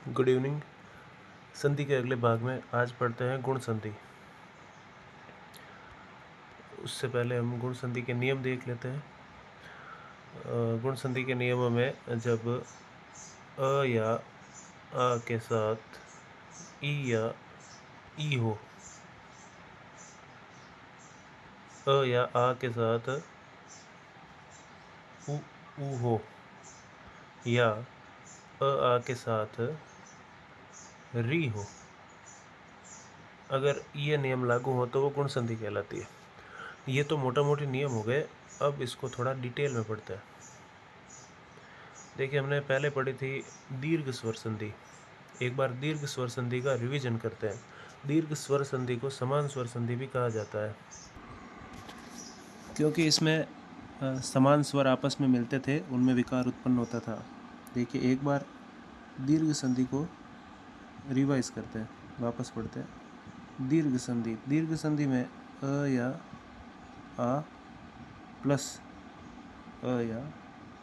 Good evening. संधि के अगले भाग में आज पढ़ते हैं गुण संधि। उससे पहले हम गुण संधि के नियम देख लेते हैं। गुण संधि के नियमों में जब अ या आ के साथ ई या ई हो, अ या आ के साथ ऊ हो, या आ के साथ री हो, अगर ये नियम लागू हो तो वो गुण संधि कहलाती है। ये तो मोटा मोटी नियम हो गए। अब इसको थोड़ा डिटेल में पढ़ते हैं। देखिए, हमने पहले पढ़ी थी दीर्घ स्वर संधि। एक बार दीर्घ स्वर संधि का रिवीजन करते हैं। दीर्घ स्वर संधि को समान स्वर संधि भी कहा जाता है, क्योंकि इसमें समान स्वर आपस में मिलते थे, उनमें विकार उत्पन्न होता था। देखिए, एक बार दीर्घ संधि को रिवाइज करते हैं, वापस पढ़ते हैं। दीर्घ संधि में अ या आ प्लस अ या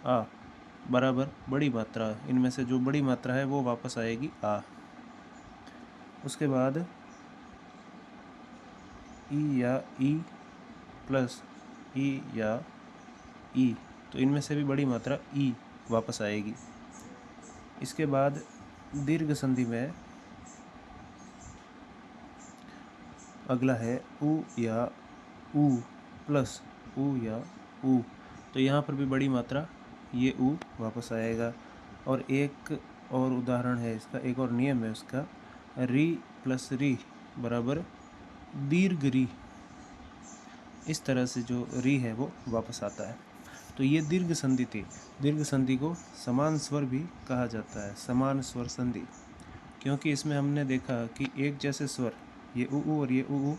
आ बराबर बड़ी मात्रा, इनमें से जो बड़ी मात्रा है वो वापस आएगी आ। उसके बाद ई या ई प्लस ई या ई, तो इनमें से भी बड़ी मात्रा ई वापस आएगी। इसके बाद दीर्घ संधि में अगला है ऊ या ऊ प्लस ऊ या ऊ, तो यहाँ पर भी बड़ी मात्रा ये ऊ वापस आएगा। और एक और उदाहरण है इसका, एक और नियम है उसका, री प्लस री बराबर दीर्घ री। इस तरह से जो री है वो वापस आता है। तो ये दीर्घ संधि थी। दीर्घ संधि को समान स्वर भी कहा जाता है, समान स्वर संधि, क्योंकि इसमें हमने देखा कि एक जैसे स्वर, ये ऊ और ये ऊ,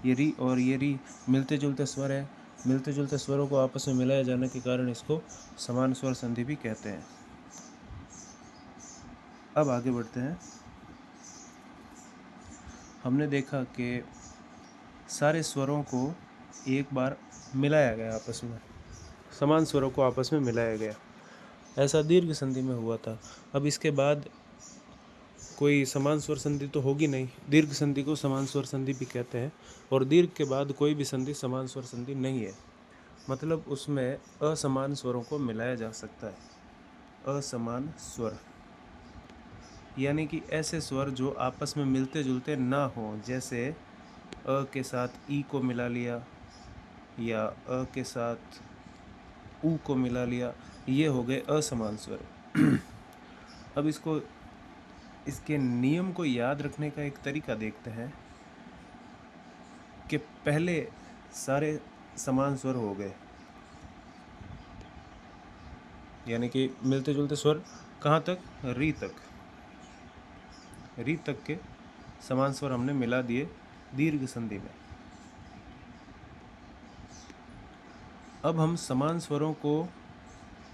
ये री और ये री मिलते जुलते स्वर है। मिलते जुलते स्वरों को आपस में मिलाए जाने के कारण इसको समान स्वर संधि भी कहते हैं। अब आगे बढ़ते हैं। हमने देखा कि सारे स्वरों को एक बार मिलाया गया, आपस में समान स्वरों को आपस में मिलाया गया। ऐसा दीर्घ संधि में हुआ था। अब इसके बाद कोई समान स्वर संधि तो होगी नहीं। दीर्घ संधि को समान स्वर संधि भी कहते हैं, और दीर्घ के बाद कोई भी संधि समान स्वर संधि नहीं है। मतलब उसमें असमान स्वरों को मिलाया जा सकता है। असमान स्वर यानी कि ऐसे स्वर जो आपस में मिलते जुलते ना हो, जैसे अ के साथ ई को मिला लिया या अ के साथ ऊ को मिला लिया, ये हो गए असमान स्वर। अब इसके नियम को याद रखने का एक तरीका देखते हैं कि पहले सारे समान स्वर हो गए, यानी कि मिलते जुलते स्वर कहाँ तक, री तक। री तक के समान स्वर हमने मिला दिए दीर्घ संधि में। अब हम समान स्वरों को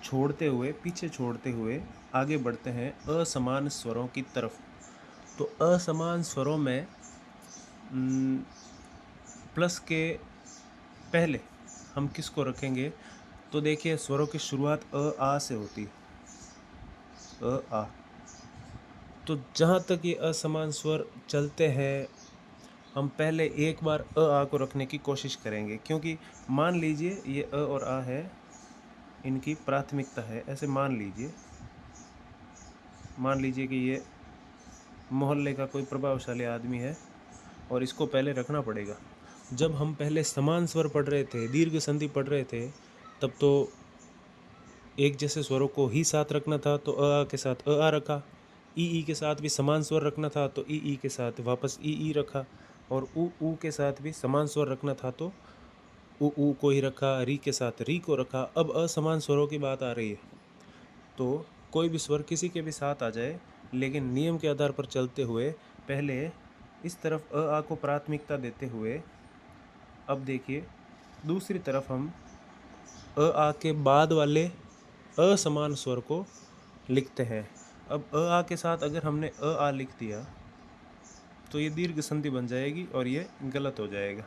छोड़ते हुए, पीछे छोड़ते हुए आगे बढ़ते हैं असमान स्वरों की तरफ। तो असमान स्वरों में प्लस के पहले हम किसको रखेंगे? तो देखिए, स्वरों की शुरुआत अ आ से होती है, अ आ। तो जहाँ तक ये असमान स्वर चलते हैं, हम पहले एक बार अ आ को रखने की कोशिश करेंगे, क्योंकि मान लीजिए ये अ और आ है, इनकी प्राथमिकता है। ऐसे मान लीजिए कि ये मोहल्ले का कोई प्रभावशाली आदमी है और इसको पहले रखना पड़ेगा। जब हम पहले समान स्वर पढ़ रहे थे, दीर्घ संधि पढ़ रहे थे, तब तो एक जैसे स्वरों को ही साथ रखना था, तो अ आ के साथ अ आ रखा। ई के साथ भी समान स्वर रखना था, तो ई के साथ वापस ई रखा। और ऊ के साथ भी समान स्वर रखना था, तो ऊ को ही रखा। री के साथ री को रखा। अब असमान स्वरों की बात आ रही है, तो कोई भी स्वर किसी के भी साथ आ जाए, लेकिन नियम के आधार पर चलते हुए पहले इस तरफ अ आ को प्राथमिकता देते हुए, अब देखिए दूसरी तरफ हम अ आ के बाद वाले असमान स्वर को लिखते हैं। अब अ आ के साथ अगर हमने अ आ लिख दिया तो ये दीर्घ संधि बन जाएगी और ये गलत हो जाएगा।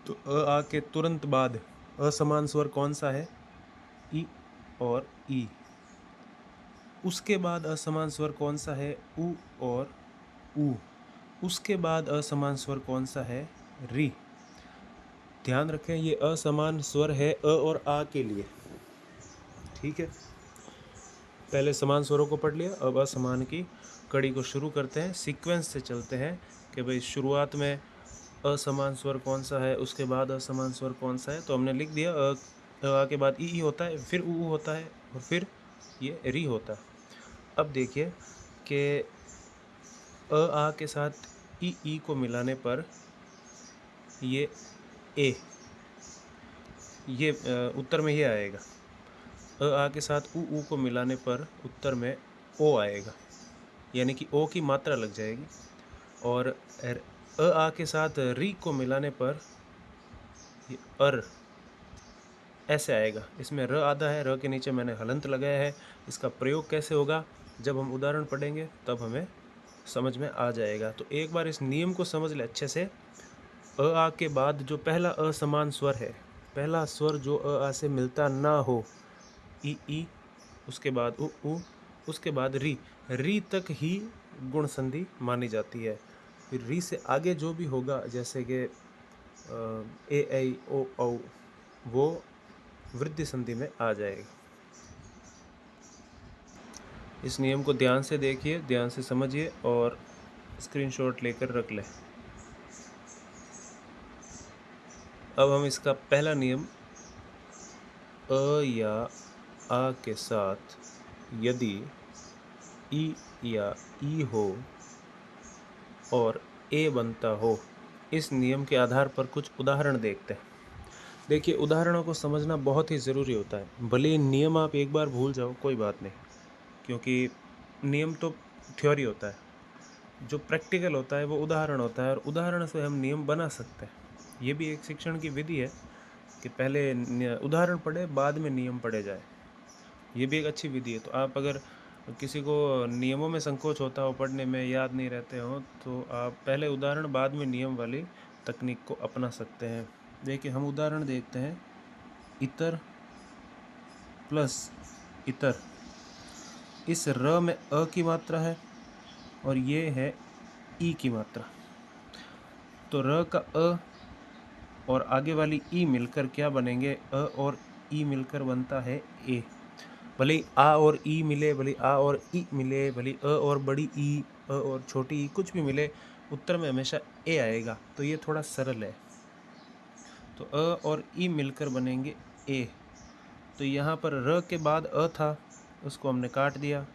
तो अ आ के तुरंत बाद असमान स्वर कौन सा है? ई और ई। उसके बाद असमान स्वर कौन सा है? उ और ऊ। उसके बाद असमान स्वर कौन सा है? री। ध्यान रखें ये असमान स्वर है अ और आ के लिए, ठीक है। पहले समान स्वरों को पढ़ लिया, अब असमान की कड़ी को शुरू करते हैं। सीक्वेंस से चलते हैं कि भाई शुरुआत में असमान स्वर कौन सा है, उसके बाद असमान स्वर कौन सा है। तो हमने लिख दिया आ के बाद ई होता है, फिर ऊ होता है और फिर ये री होता है। अब देखिए कि आ के साथ ई को मिलाने पर ये ए, ये उत्तर में ये आएगा। आ के साथ ऊ को मिलाने पर उत्तर में ओ आएगा, यानी कि ओ की मात्रा लग जाएगी। और आ के साथ री को मिलाने पर ये अर ऐसे आएगा। इसमें र आधा है, र के नीचे मैंने हलंत लगाया है। इसका प्रयोग कैसे होगा जब हम उदाहरण पढ़ेंगे तब हमें समझ में आ जाएगा। तो एक बार इस नियम को समझ ले अच्छे से। आ के बाद जो पहला असमान स्वर है, पहला स्वर जो आ से मिलता ना हो, ई, उसके बाद उ, उसके बाद री तक ही गुण संधि मानी जाती है। फिर री से आगे जो भी होगा, जैसे कि ए ऐ ओ औ, वो वृद्धि संधि में आ जाएगा। इस नियम को ध्यान से देखिए, ध्यान से समझिए और स्क्रीनशॉट लेकर रख लें। अब हम इसका पहला नियम, अ या आ के साथ यदि ई या ई हो और ए बनता हो, इस नियम के आधार पर कुछ उदाहरण देखते हैं। देखिए उदाहरणों को समझना बहुत ही ज़रूरी होता है। भले ही नियम आप एक बार भूल जाओ कोई बात नहीं, क्योंकि नियम तो थ्योरी होता है, जो प्रैक्टिकल होता है वो उदाहरण होता है, और उदाहरण से हम नियम बना सकते हैं। ये भी एक शिक्षण की विधि है कि पहले उदाहरण पढ़े बाद में नियम पढ़े जाए। ये भी एक अच्छी विधि है। तो आप अगर किसी को नियमों में संकोच होता हो, पढ़ने में याद नहीं रहते हो, तो आप पहले उदाहरण बाद में नियम वाली तकनीक को अपना सकते हैं। देखिए हम उदाहरण देखते हैं। इतर प्लस इतर, इस र में अ की मात्रा है और ये है ई की मात्रा। तो र का अ और आगे वाली ई मिलकर क्या बनेंगे? अ और ई मिलकर बनता है ए। भले ही आ और ई मिले, भले आ और ई मिले, भले अ और बड़ी ई, अ और छोटी ई, कुछ भी मिले, उत्तर में हमेशा ए आएगा। तो ये थोड़ा सरल है। तो अ और ई मिलकर बनेंगे ए। तो यहाँ पर र के बाद अ था, उसको हमने काट दिया,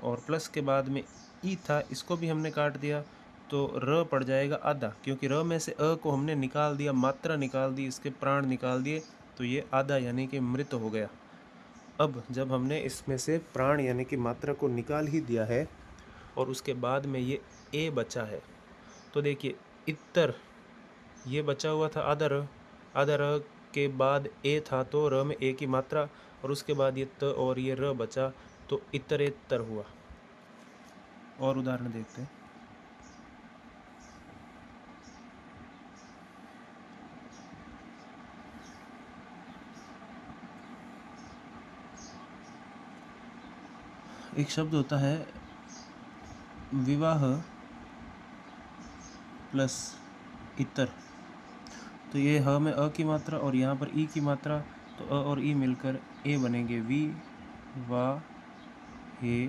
और प्लस के बाद में ई था, इसको भी हमने काट दिया। तो र पड़ जाएगा आधा, क्योंकि र में से अ को हमने निकाल दिया, मात्रा निकाल दी, इसके प्राण निकाल दिए, तो ये आधा यानी कि मृत हो गया। अब जब हमने इसमें से प्राण यानी कि मात्रा को निकाल ही दिया है और उसके बाद में ये ए बचा है, तो देखिए इतर, ये बचा हुआ था आधा र, आधा र के बाद ए था, तो र में ए की मात्रा, और उसके बाद ये त और ये र बचा, तो इतरेतर हुआ। और उदाहरण देखते हैं। एक शब्द होता है विवाह प्लस इतर। तो ये ह में अ की मात्रा और यहाँ पर ई की मात्रा, तो अ और ई मिलकर ए बनेंगे वि वा हे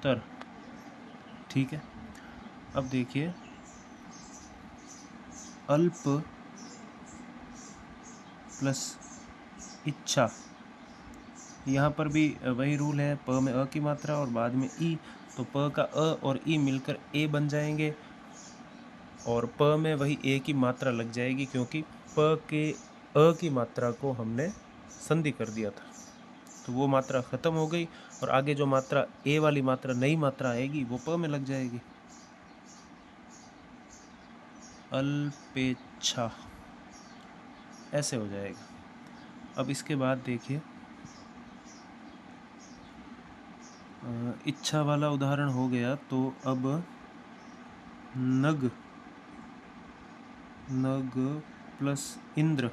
तर। ठीक है। अब देखिए अल्प प्लस इच्छा, यहाँ पर भी वही रूल है, प में अ की मात्रा और बाद में ई, तो प का अ और ई मिलकर ए बन जाएंगे, और प में वही ए की मात्रा लग जाएगी, क्योंकि प के अ की मात्रा को हमने संधि कर दिया था। तो वो मात्रा ख़त्म हो गई, और आगे जो मात्रा ए वाली मात्रा नई मात्रा आएगी वो प में लग जाएगी। अल्पेच्छा ऐसे हो जाएगा। अब इसके बाद देखिए इच्छा वाला उदाहरण हो गया, तो अब नग, नग प्लस इंद्र,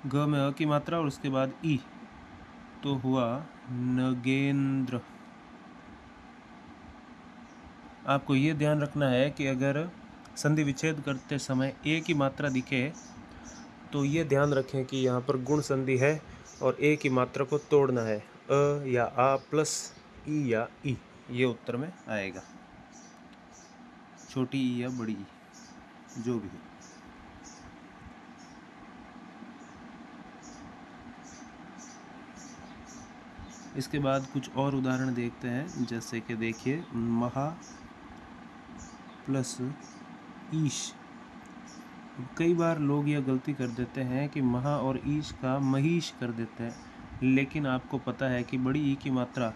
ग में अ की मात्रा और उसके बाद ई, तो हुआ नगेंद्र। आपको ये ध्यान रखना है कि अगर संधि विच्छेद करते समय ए की मात्रा दिखे तो ये ध्यान रखें कि यहाँ पर गुण संधि है और ए की मात्रा को तोड़ना है, अ या आ प्लस ई या ई, ये उत्तर में आएगा, छोटी ई या बड़ी ई जो भी है। इसके बाद कुछ और उदाहरण देखते हैं, जैसे कि देखिए महा प्लस ईश। कई बार लोग यह गलती कर देते हैं कि महा और ईश का महिष कर देते हैं, लेकिन आपको पता है कि बड़ी ई की मात्रा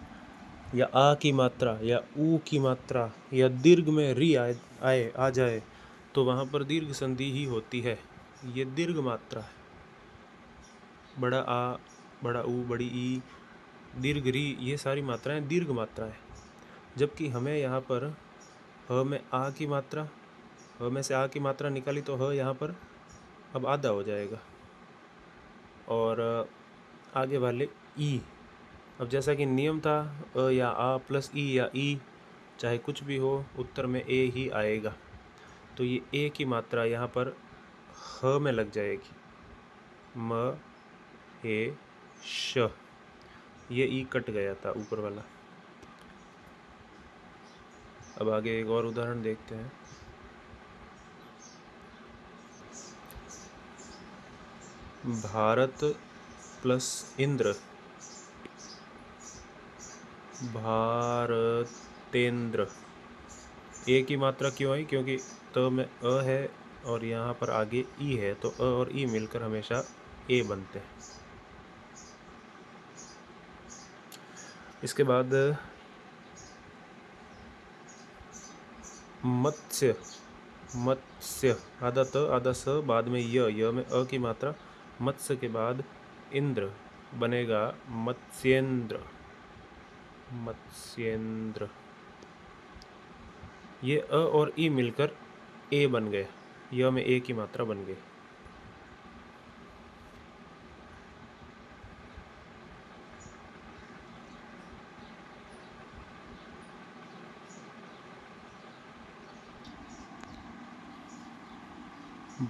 या आ की मात्रा या ऊ की मात्रा या दीर्घ में री आए आ जाए तो वहाँ पर दीर्घ संधि ही होती है। ये दीर्घ मात्रा है, बड़ा आ, बड़ा ऊ, बड़ी ई, दीर्घ री, ये सारी मात्राएं दीर्घ मात्रा है। जबकि हमें यहाँ पर ह में आ की मात्रा, ह में से आ की मात्रा निकाली तो ह यहाँ पर अब आधा हो जाएगा, और आगे वाले ई। अब जैसा कि नियम था अ या आ प्लस ई या ई, चाहे कुछ भी हो उत्तर में ए ही आएगा, तो ये ए की मात्रा यहाँ पर ह में लग जाएगी, म ए श, ये ई कट गया था ऊपर वाला। अब आगे एक और उदाहरण देखते हैं। भारत प्लस इंद्र, भारतेंद्र। ए की मात्रा क्यों आई? क्योंकि त में अ है और यहाँ पर आगे ई है, तो अ और ई मिलकर हमेशा ए बनते हैं। इसके बाद मत्स्य, मत्स्य आधा त आधा स, बाद में य में अ की मात्रा, मत्स्य के बाद इंद्र बनेगा मत्स्येंद्र, मत्स्येंद्र। ये अ और ई मिलकर ए बन गए, य में ए की मात्रा बन गई।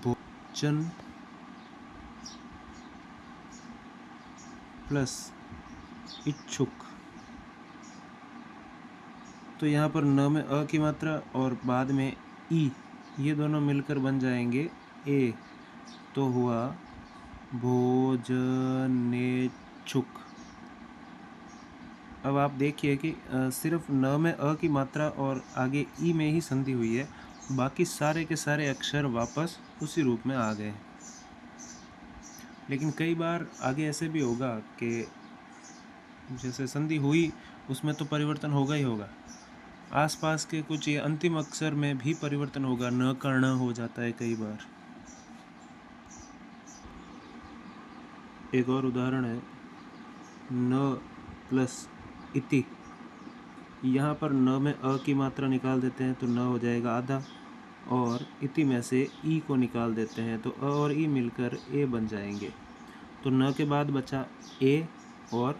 भोजन प्लस इच्छुक, तो यहाँ पर न में अ की मात्रा और बाद में ई, ये दोनों मिलकर बन जाएंगे ए, तो हुआ भोजनेच्छुक। अब आप देखिए कि सिर्फ न में अ की मात्रा और आगे ई में ही संधि हुई है, बाकी सारे के सारे अक्षर वापस उसी रूप में आ गए। लेकिन कई बार आगे ऐसे भी होगा कि जैसे संधि हुई उसमें तो परिवर्तन होगा ही होगा, आसपास के कुछ ये अंतिम अक्षर में भी परिवर्तन होगा, न का ण हो जाता है कई बार। एक और उदाहरण है न प्लस इति। यहाँ पर न में अ की मात्रा निकाल देते हैं तो न हो जाएगा आधा, और इति में से ई को निकाल देते हैं तो अ और ई मिलकर ए बन जाएंगे। तो न के बाद बचा ए, और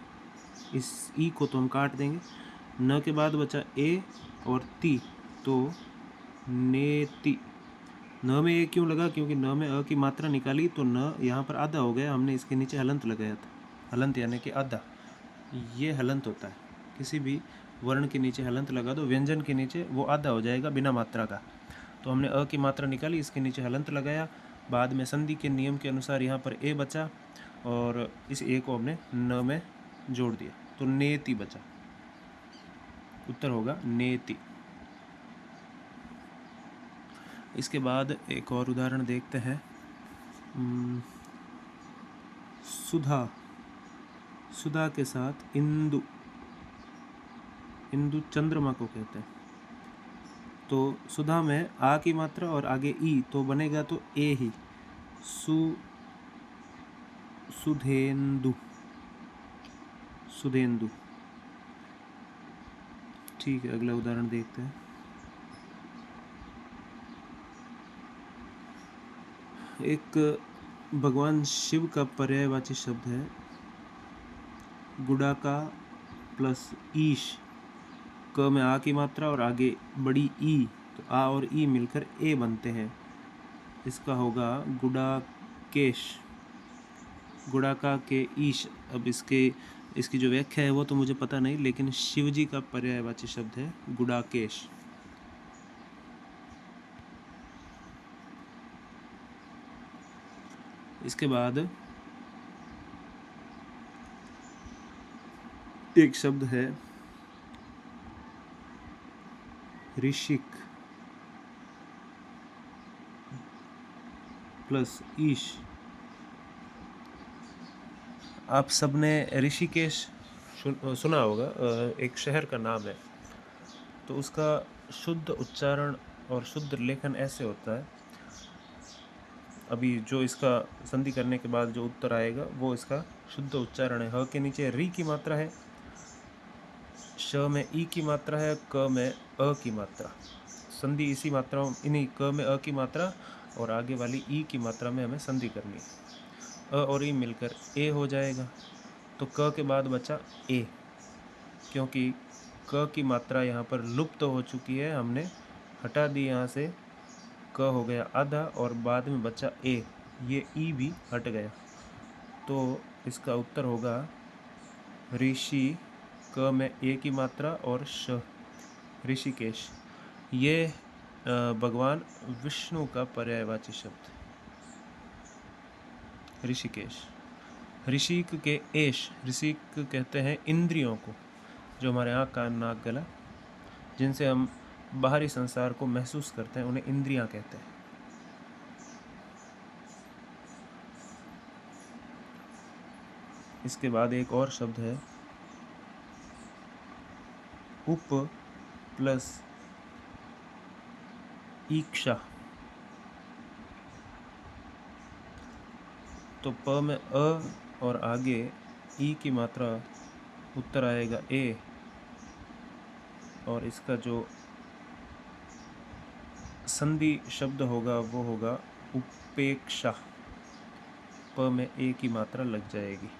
इस ई को तो हम काट देंगे। न के बाद बचा ए और ती, तो नेति। न में ए क्यों लगा? क्योंकि न में अ की मात्रा निकाली तो न यहाँ पर आधा हो गया, हमने इसके नीचे हलंत लगाया था। हलंत यानी कि आधा, ये हलंत होता है, किसी भी वर्ण के नीचे हलंत लगा दो, व्यंजन के नीचे वो आधा हो जाएगा बिना मात्रा का। तो हमने अ की मात्रा निकाली, इसके नीचे हलंत लगाया, बाद में संधि के नियम के अनुसार यहाँ पर ए बचा और इस ए को हमने न में जोड़ दिया, तो नेति बचा। उत्तर होगा नेति। इसके बाद एक और उदाहरण देखते हैं। सुधा, सुधा के साथ इंदु, इंदु चंद्रमा को कहते हैं। तो सुधा में आ की मात्रा और आगे ई, तो बनेगा तो ए ही, सुधेंदु, सुधेंदु। ठीक है, अगला उदाहरण देखते हैं। एक भगवान शिव का पर्यायवाची शब्द है गुड़ा का प्लस ईश, क में आ की मात्रा और आगे बड़ी ई, तो आ और ई मिलकर ए बनते हैं। इसका होगा गुड़ाकेश, गुड़ा का के ईश। अब इसकी जो व्याख्या है वो तो मुझे पता नहीं, लेकिन शिवजी का पर्यायवाची शब्द है गुड़ाकेश। इसके बाद एक शब्द है ऋषिक प्लस ईश। आप सबने ऋषिकेश सुना होगा, एक शहर का नाम है। तो उसका शुद्ध उच्चारण और शुद्ध लेखन ऐसे होता है, अभी जो इसका संधि करने के बाद जो उत्तर आएगा वो इसका शुद्ध उच्चारण है। ह के नीचे री की मात्रा है, श में ई की मात्रा है, क में अ की मात्रा। संधि इसी मात्राओं, इन्हीं क में अ की मात्रा और आगे वाली ई की मात्रा में हमें संधि करनी है। अ और ई मिलकर ए हो जाएगा। तो क के बाद बचा ए, क्योंकि क की मात्रा यहाँ पर लुप्त हो चुकी है, हमने हटा दी यहाँ से। क हो गया आधा और बाद में बचा ए, ये ई भी हट गया। तो इसका उत्तर होगा ऋषि, क में ए की मात्रा और श, ऋषिकेश। ये भगवान विष्णु का पर्यायवाची शब्द ऋषिकेश। ऋषिक के एश, ऋषिक कहते हैं इंद्रियों को, जो हमारे आँख कान नाक गला, जिनसे हम बाहरी संसार को महसूस करते हैं, उन्हें इंद्रियां कहते हैं। इसके बाद एक और शब्द है उप प्लस ईक्षा। तो प में अ और आगे ई की मात्रा, उत्तर आएगा ए, और इसका जो संधि शब्द होगा वो होगा उपेक्षा। प में ए की मात्रा लग जाएगी।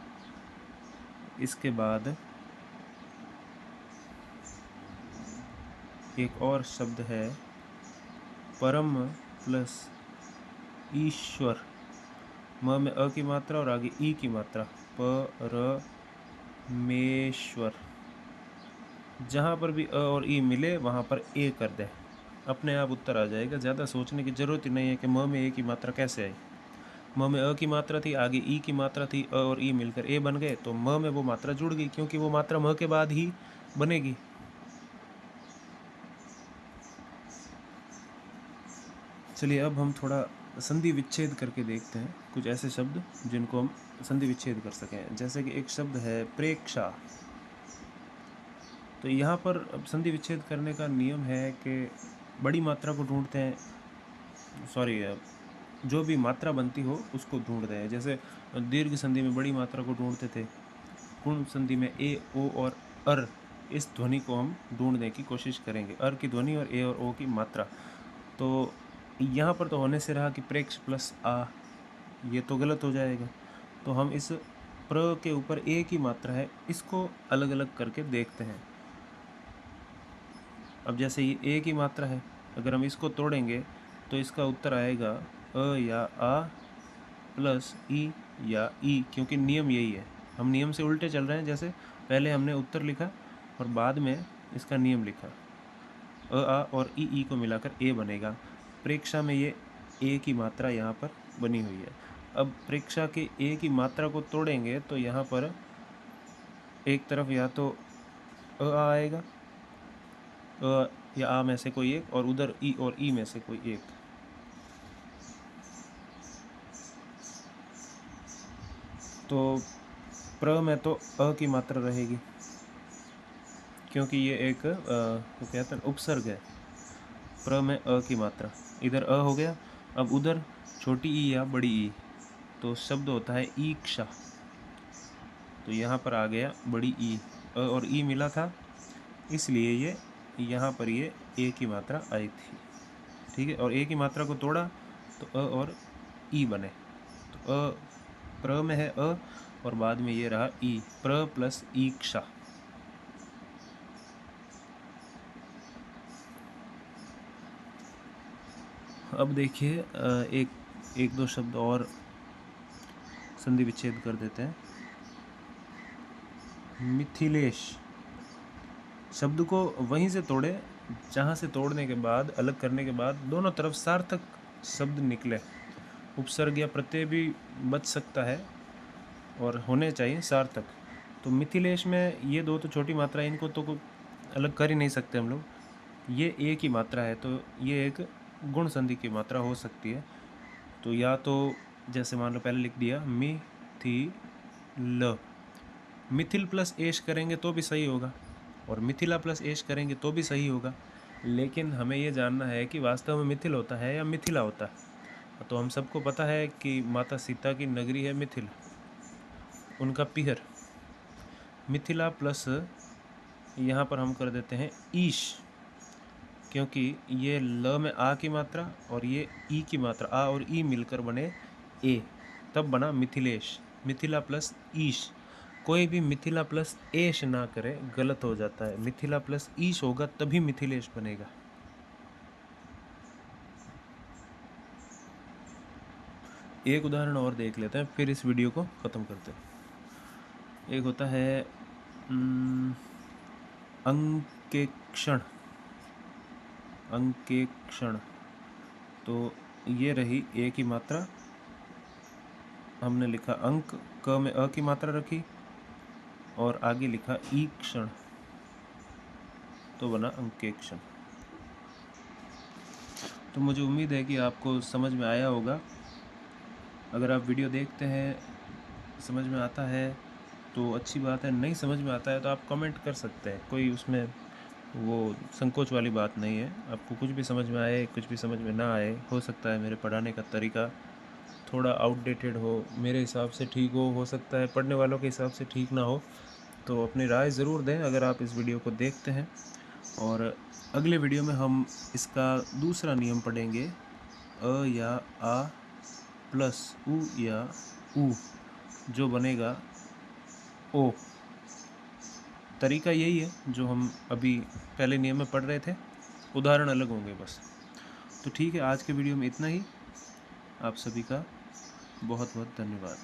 इसके बाद एक और शब्द है परम प्लस ईश्वर। म में अ की मात्रा और आगे ई की मात्रा, परमेश्वर। जहाँ पर भी अ और ई मिले वहाँ पर ए कर दें, अपने आप उत्तर आ जाएगा। ज़्यादा सोचने की ज़रूरत ही नहीं है कि म में ए की मात्रा कैसे आई। म में अ की मात्रा थी, आगे ई की मात्रा थी, अ और ई मिलकर ए बन गए, तो म में वो मात्रा जुड़ गई, क्योंकि वो मात्रा म के बाद ही बनेगी। चलिए अब हम थोड़ा संधि विच्छेद करके देखते हैं, कुछ ऐसे शब्द जिनको हम संधि विच्छेद कर सकें। जैसे कि एक शब्द है प्रेक्षा। तो यहाँ पर अब संधि विच्छेद करने का नियम है कि बड़ी मात्रा को ढूंढते हैं, सॉरी, जो भी मात्रा बनती हो उसको ढूंढते हैं। जैसे दीर्घ संधि में बड़ी मात्रा को ढूंढते थे, पूर्ण संधि में ए, ओ और अर, इस ध्वनि को हम ढूंढने की कोशिश करेंगे, अर की ध्वनि और ए और ओ की मात्रा। तो यहाँ पर तो होने से रहा कि प्रेक्ष प्लस आ, ये तो गलत हो जाएगा। तो हम इस प्र के ऊपर ए की मात्रा है, इसको अलग अलग करके देखते हैं। अब जैसे ये ए की मात्रा है, अगर हम इसको तोड़ेंगे तो इसका उत्तर आएगा अ या आ प्लस ई या ई, क्योंकि नियम यही है। हम नियम से उल्टे चल रहे हैं। जैसे पहले हमने उत्तर लिखा और बाद में इसका नियम लिखा, अ आ और ई को मिलाकर ए बनेगा। प्रेक्षा में ये ए की मात्रा यहाँ पर बनी हुई है। अब प्रेक्षा के ए की मात्रा को तोड़ेंगे तो यहाँ पर एक तरफ या तो अ आएगा, अ या आ में से कोई एक, और उधर ई और ई में से कोई एक। तो प्र में तो अ की मात्रा रहेगी, क्योंकि ये एक तो कहते हैं उपसर्ग है। प्र में अ की मात्रा, इधर अ हो गया। अब उधर छोटी ई या बड़ी ई, तो शब्द होता है ईक्षा। तो यहाँ पर आ गया बड़ी ई, अ और ई मिला था, इसलिए ये यहाँ पर ये ए की मात्रा आई थी। ठीक है, और ए की मात्रा को तोड़ा तो अ और ई बने। तो अ, प्र में है अ और बाद में ये रहा ई, प्र प्लस ई क्ष। अब देखिए एक दो शब्द और संधि विच्छेद कर देते हैं। मिथिलेश शब्द को वहीं से तोड़े जहाँ से तोड़ने के बाद, अलग करने के बाद दोनों तरफ सार्थक शब्द निकले। उपसर्ग या प्रत्यय भी बच सकता है और होने चाहिए सार्थक। तो मिथिलेश में ये दो तो छोटी मात्रा है, इनको तो अलग कर ही नहीं सकते हम लोग। ये एक ही मात्रा है तो ये एक गुण संधि की मात्रा हो सकती है। तो या तो जैसे मान लो पहले लिख दिया मिथिल, मिथिल प्लस एश करेंगे तो भी सही होगा और मिथिला प्लस एश करेंगे तो भी सही होगा, लेकिन हमें ये जानना है कि वास्तव में मिथिल होता है या मिथिला होता है। तो हम सबको पता है कि माता सीता की नगरी है मिथिल, उनका पिहर। मिथिला प्लस यहाँ पर हम कर देते हैं ईश, क्योंकि ये ल में आ की मात्रा और ये ई की मात्रा, आ और ई मिलकर बने ए, तब बना मिथिलेश। मिथिला प्लस ईश, कोई भी मिथिला प्लस एश ना करे, गलत हो जाता है। मिथिला प्लस ईश होगा तभी मिथिलेश बनेगा। एक उदाहरण और देख लेते हैं, फिर इस वीडियो को ख़त्म करते हैं। एक होता है अंकेक्षण, अंकेक्षण। तो ये रही ए की मात्रा, हमने लिखा अंक, क में अ की मात्रा रखी और आगे लिखा ई क्षण, तो बना अंकेक्षण। तो मुझे उम्मीद है कि आपको समझ में आया होगा। अगर आप वीडियो देखते हैं, समझ में आता है तो अच्छी बात है, नहीं समझ में आता है तो आप कमेंट कर सकते हैं, कोई उसमें वो संकोच वाली बात नहीं है। आपको कुछ भी समझ में आए, कुछ भी समझ में ना आए, हो सकता है मेरे पढ़ाने का तरीका थोड़ा आउटडेटेड हो, मेरे हिसाब से ठीक हो सकता है पढ़ने वालों के हिसाब से ठीक ना हो। तो अपनी राय ज़रूर दें अगर आप इस वीडियो को देखते हैं। और अगले वीडियो में हम इसका दूसरा नियम पढ़ेंगे, अ या आ प्लस उ या उ जो बनेगा ओ। तरीका यही है जो हम अभी पहले नियम में पढ़ रहे थे, उदाहरण अलग होंगे बस। तो ठीक है, आज के वीडियो में इतना ही। आप सभी का बहुत बहुत धन्यवाद।